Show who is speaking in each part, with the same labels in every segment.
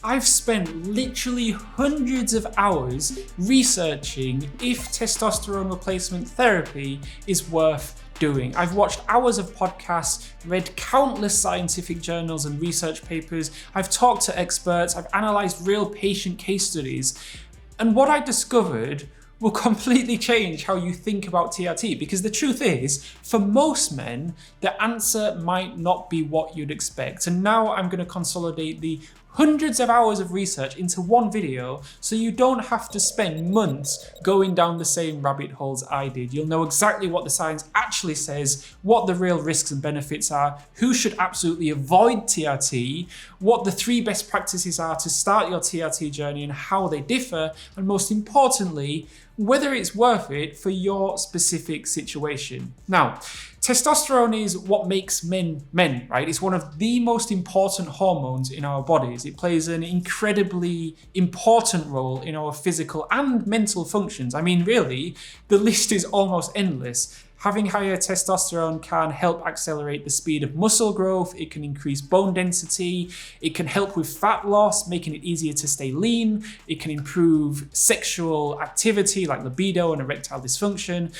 Speaker 1: I've spent literally hundreds of hours researching if testosterone replacement therapy is worth doing. I've watched hours of podcasts, read countless scientific journals and research papers, I've talked to experts, I've analysed real patient case studies, and what I discovered will completely change how you think about TRT, because the truth is, for most men, the answer might not be what you'd expect. And now I'm going to consolidate the hundreds of hours of research into one video so you don't have to spend months going down the same rabbit holes I did. You'll know exactly what the science actually says, what the real risks and benefits are, who should absolutely avoid TRT, what the 3 best practices are to start your TRT journey and how they differ, and most importantly, whether it's worth it for your specific situation. Now, testosterone is what makes men men, right? It's one of the most important hormones in our bodies. It plays an incredibly important role in our physical and mental functions. I mean, really, the list is almost endless. Having higher testosterone can help accelerate the speed of muscle growth, it can increase bone density, it can help with fat loss, making it easier to stay lean, it can improve sexual activity like libido and erectile dysfunction.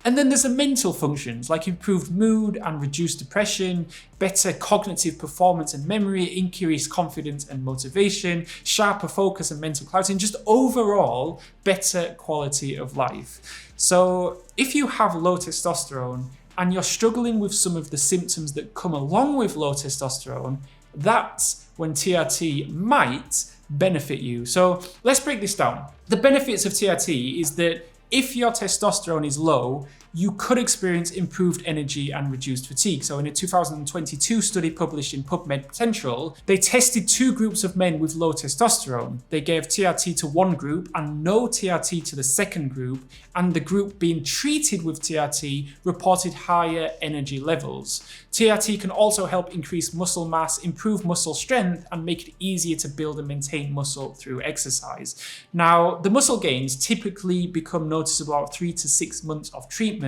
Speaker 1: And then there's the mental functions like improved mood and reduced depression, better cognitive performance and memory, increased confidence and motivation, sharper focus and mental clarity, and just overall better quality of life. So if you have low testosterone and you're struggling with some of the symptoms that come along with low testosterone, that's when TRT might benefit you. So let's break this down. The benefits of TRT is that if your testosterone is low, you could experience improved energy and reduced fatigue. So in a 2022 study published in PubMed Potential, they tested 2 groups of men with low testosterone. They gave TRT to one group and no TRT to the second group, and the group being treated with TRT reported higher energy levels. TRT can also help increase muscle mass, improve muscle strength, and make it easier to build and maintain muscle through exercise. Now, the muscle gains typically become noticeable about 3 to 6 months of treatment,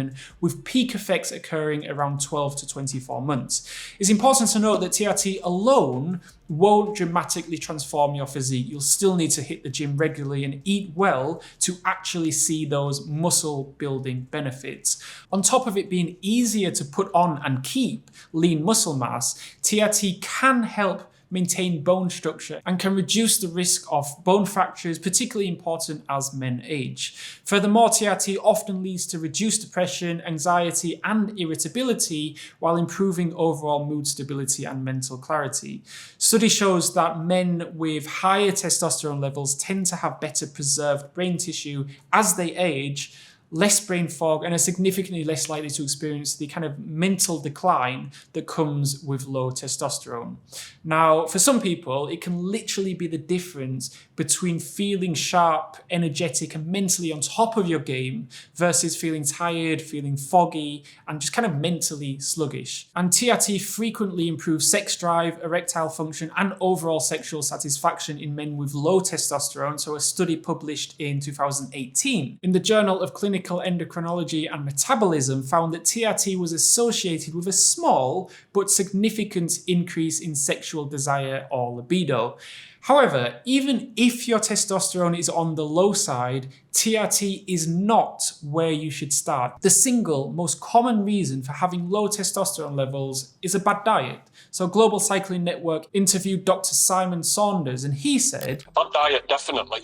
Speaker 1: with peak effects occurring around 12 to 24 months. It's important to note that TRT alone won't dramatically transform your physique. You'll still need to hit the gym regularly and eat well to actually see those muscle building benefits. On top of it being easier to put on and keep lean muscle mass, TRT can help maintain bone structure and can reduce the risk of bone fractures, particularly important as men age. Furthermore, TRT often leads to reduced depression, anxiety, and irritability while improving overall mood stability and mental clarity. Study shows that men with higher testosterone levels tend to have better preserved brain tissue as they age, less brain fog, and are significantly less likely to experience the kind of mental decline that comes with low testosterone. Now, for some people, it can literally be the difference between feeling sharp, energetic, and mentally on top of your game versus feeling tired, feeling foggy, and just kind of mentally sluggish. And TRT frequently improves sex drive, erectile function, and overall sexual satisfaction in men with low testosterone. So a study published in 2018 in the Journal of Clinical Endocrinology and Metabolism found that TRT was associated with a small but significant increase in sexual desire or libido. However, even if your testosterone is on the low side, TRT is not where you should start. The single most common reason for having low testosterone levels is a bad diet. So Global Cycling Network interviewed Dr. Simon Saunders, and he said,
Speaker 2: bad diet, definitely.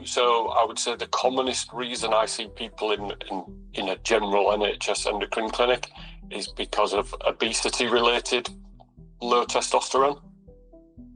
Speaker 2: So I would say the commonest reason I see people in a general NHS endocrine clinic is because of obesity-related low testosterone.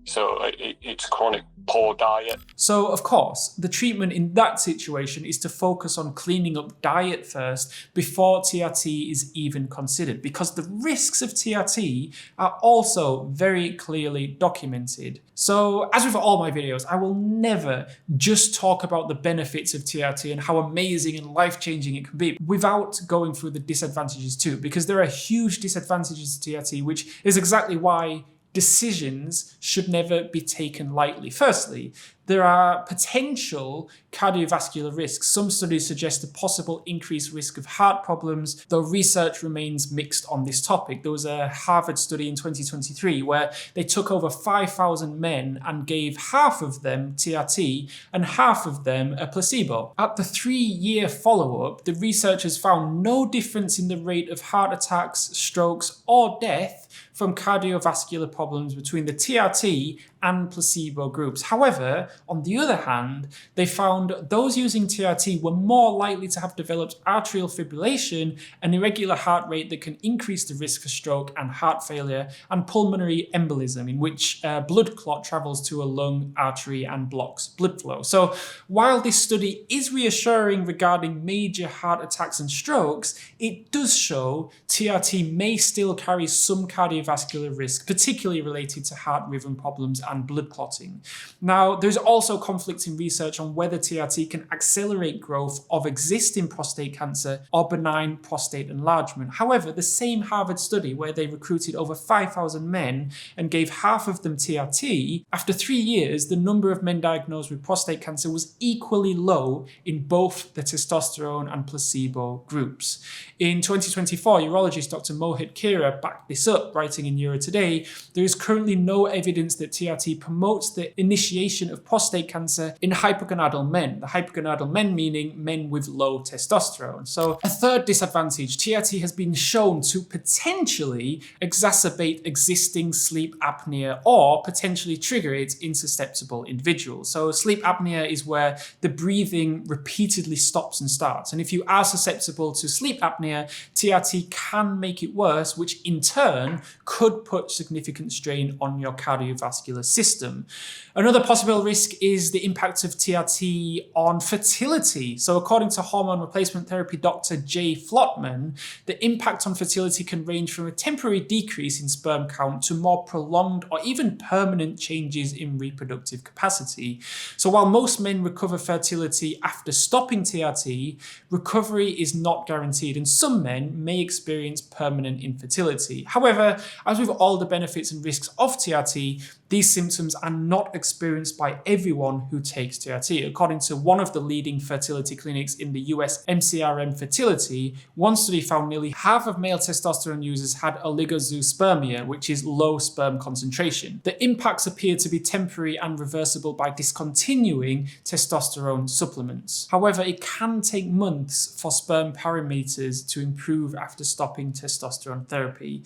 Speaker 2: So it's chronic poor diet.
Speaker 1: So of course, the treatment in that situation is to focus on cleaning up diet first before TRT is even considered, because the risks of TRT are also very clearly documented. So as with all my videos, I will never just talk about the benefits of TRT and how amazing and life-changing it can be without going through the disadvantages too, because there are huge disadvantages to TRT, which is exactly why decisions should never be taken lightly. Firstly, there are potential cardiovascular risks. Some studies suggest a possible increased risk of heart problems, though research remains mixed on this topic. There was a Harvard study in 2023 where they took over 5,000 men and gave half of them TRT and half of them a placebo. At the 3-year follow-up, the researchers found no difference in the rate of heart attacks, strokes, or death from cardiovascular problems between the TRT and placebo groups. However, on the other hand, they found those using TRT were more likely to have developed atrial fibrillation, an irregular heart rate that can increase the risk for stroke and heart failure, and pulmonary embolism, in which blood clot travels to a lung artery and blocks blood flow. So while this study is reassuring regarding major heart attacks and strokes, it does show TRT may still carry some cardiovascular risk, particularly related to heart rhythm problems and blood clotting. Now, there's also conflicting research on whether TRT can accelerate growth of existing prostate cancer or benign prostate enlargement. However, the same Harvard study where they recruited over 5,000 men and gave half of them TRT, after 3 years, the number of men diagnosed with prostate cancer was equally low in both the testosterone and placebo groups. In 2024, urologist Dr. Mohit Kira backed this up, writing in Euro Today, there is currently no evidence that TRT promotes the initiation of prostate cancer in hypogonadal men. The hypogonadal men meaning men with low testosterone. So a third disadvantage, TRT has been shown to potentially exacerbate existing sleep apnea or potentially trigger it in susceptible individuals. So sleep apnea is where the breathing repeatedly stops and starts. And if you are susceptible to sleep apnea, TRT can make it worse, which in turn could put significant strain on your cardiovascular system. Another possible risk is the impact of TRT on fertility. So according to hormone replacement therapy Dr. Jay Flotman, the impact on fertility can range from a temporary decrease in sperm count to more prolonged or even permanent changes in reproductive capacity. So while most men recover fertility after stopping TRT, recovery is not guaranteed, and some men may experience permanent infertility. However, as with all the benefits and risks of TRT, these symptoms are not experienced by everyone who takes TRT. According to one of the leading fertility clinics in the US, MCRM Fertility, one study found nearly half of male testosterone users had oligozoospermia, which is low sperm concentration. The impacts appear to be temporary and reversible by discontinuing testosterone supplements. However, it can take months for sperm parameters to improve after stopping testosterone therapy.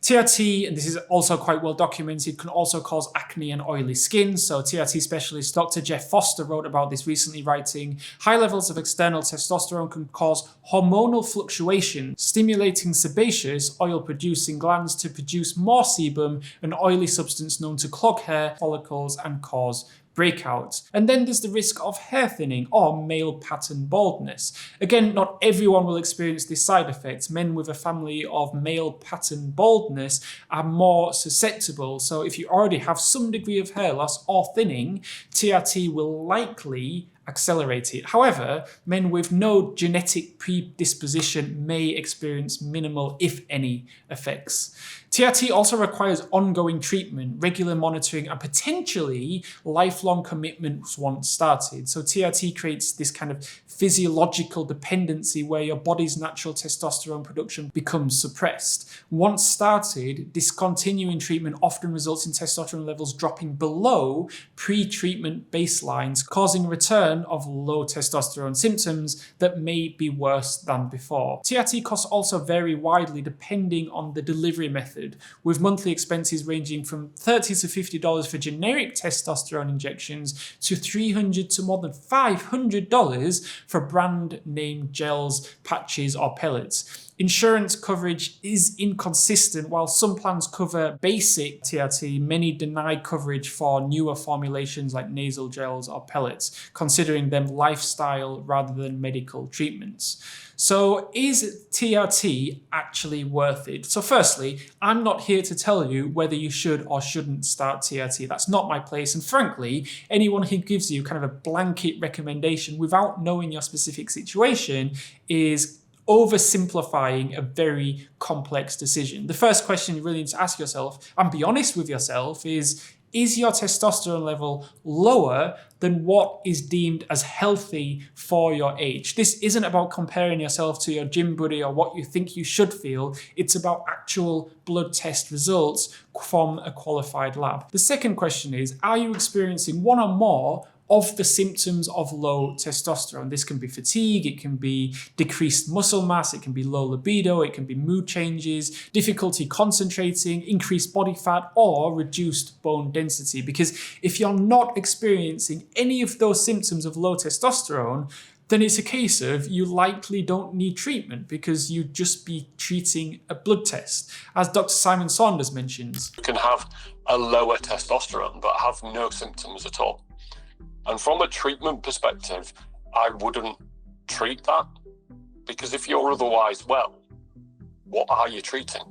Speaker 1: TRT, and this is also quite well documented, can also cause acne and oily skin. So TRT specialist Dr. Jeff Foster wrote about this recently, writing, high levels of external testosterone can cause hormonal fluctuation, stimulating sebaceous oil-producing glands to produce more sebum, an oily substance known to clog hair follicles and cause breakouts. And then there's the risk of hair thinning or male pattern baldness. Again, not everyone will experience this side effect. Men with a family of male pattern baldness are more susceptible. So if you already have some degree of hair loss or thinning, TRT will likely accelerate it. However, men with no genetic predisposition may experience minimal, if any, effects. TRT also requires ongoing treatment, regular monitoring, and potentially lifelong commitments once started. So TRT creates this kind of physiological dependency where your body's natural testosterone production becomes suppressed. Once started, discontinuing treatment often results in testosterone levels dropping below pre-treatment baselines, causing a return of low testosterone symptoms that may be worse than before. TRT costs also vary widely depending on the delivery method, with monthly expenses ranging from $30 to $50 for generic testosterone injections to $300 to more than $500 for brand name gels, patches, or pellets. Insurance coverage is inconsistent. While some plans cover basic TRT, many deny coverage for newer formulations like nasal gels or pellets, considering them lifestyle rather than medical treatments. So is TRT actually worth it? So firstly, I'm not here to tell you whether you should or shouldn't start TRT. That's not my place. And frankly, anyone who gives you kind of a blanket recommendation without knowing your specific situation is oversimplifying a very complex decision. The first question you really need to ask yourself, and be honest with yourself, is is your testosterone level lower than what is deemed as healthy for your age? This isn't about comparing yourself to your gym buddy or what you think you should feel. It's about actual blood test results from a qualified lab. The second question is, are you experiencing one or more of the symptoms of low testosterone? This can be fatigue, it can be decreased muscle mass, it can be low libido, it can be mood changes, difficulty concentrating, increased body fat, or reduced bone density. Because if you're not experiencing any of those symptoms of low testosterone, then it's a case of you likely don't need treatment because you'd just be treating a blood test. As Dr. Simon Saunders mentions,
Speaker 2: you can have a lower testosterone but have no symptoms at all. And from a treatment perspective, I wouldn't treat that, because if you're otherwise well, what are you treating?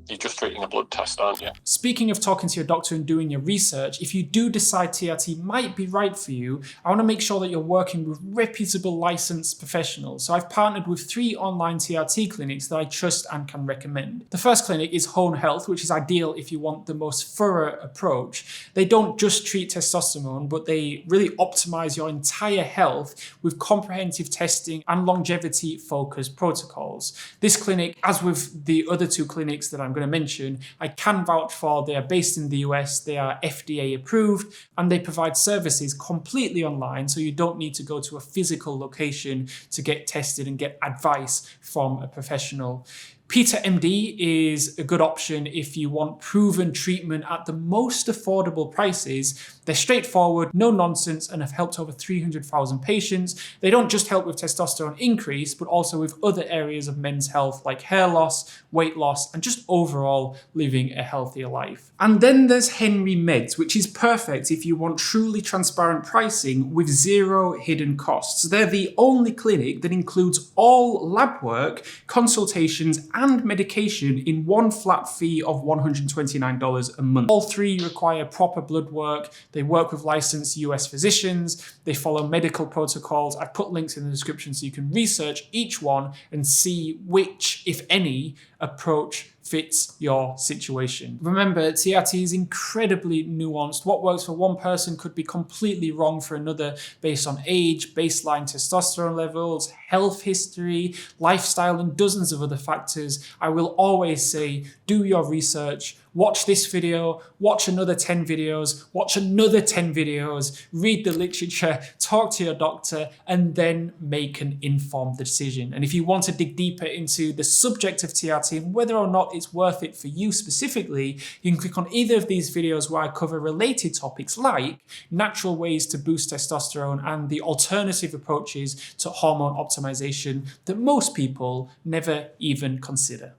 Speaker 2: You're just treating a blood test, aren't you?
Speaker 1: Speaking of talking to your doctor and doing your research, if you do decide TRT might be right for you, I want to make sure that you're working with reputable licensed professionals. So I've partnered with 3 online TRT clinics that I trust and can recommend. The first clinic is Hone Health, which is ideal if you want the most thorough approach. They don't just treat testosterone, but they really optimize your entire health with comprehensive testing and longevity-focused protocols. This clinic, as with the other 2 clinics that I'm going to mention, I can vouch for. They are based in the US, they are FDA approved, and they provide services completely online, so you don't need to go to a physical location to get tested and get advice from a professional. PeterMD is a good option if you want proven treatment at the most affordable prices. They're straightforward, no nonsense, and have helped over 300,000 patients. They don't just help with testosterone increase, but also with other areas of men's health like hair loss, weight loss, and just overall living a healthier life. And then there's Henry Meds, which is perfect if you want truly transparent pricing with zero hidden costs. They're the only clinic that includes all lab work, consultations, and medication in one flat fee of $129 a month. All 3 require proper blood work. They work with licensed US physicians. They follow medical protocols. I've put links in the description so you can research each one and see which, if any, approach fits your situation. Remember, TRT is incredibly nuanced. What works for one person could be completely wrong for another based on age, baseline testosterone levels, health history, lifestyle, and dozens of other factors. I will always say, do your research, watch this video, watch another 10 videos, watch another 10 videos, read the literature, talk to your doctor, and then make an informed decision. And if you want to dig deeper into the subject of TRT and whether or not it's worth it for you specifically, you can click on either of these videos where I cover related topics like natural ways to boost testosterone and the alternative approaches to hormone optimization that most people never even consider.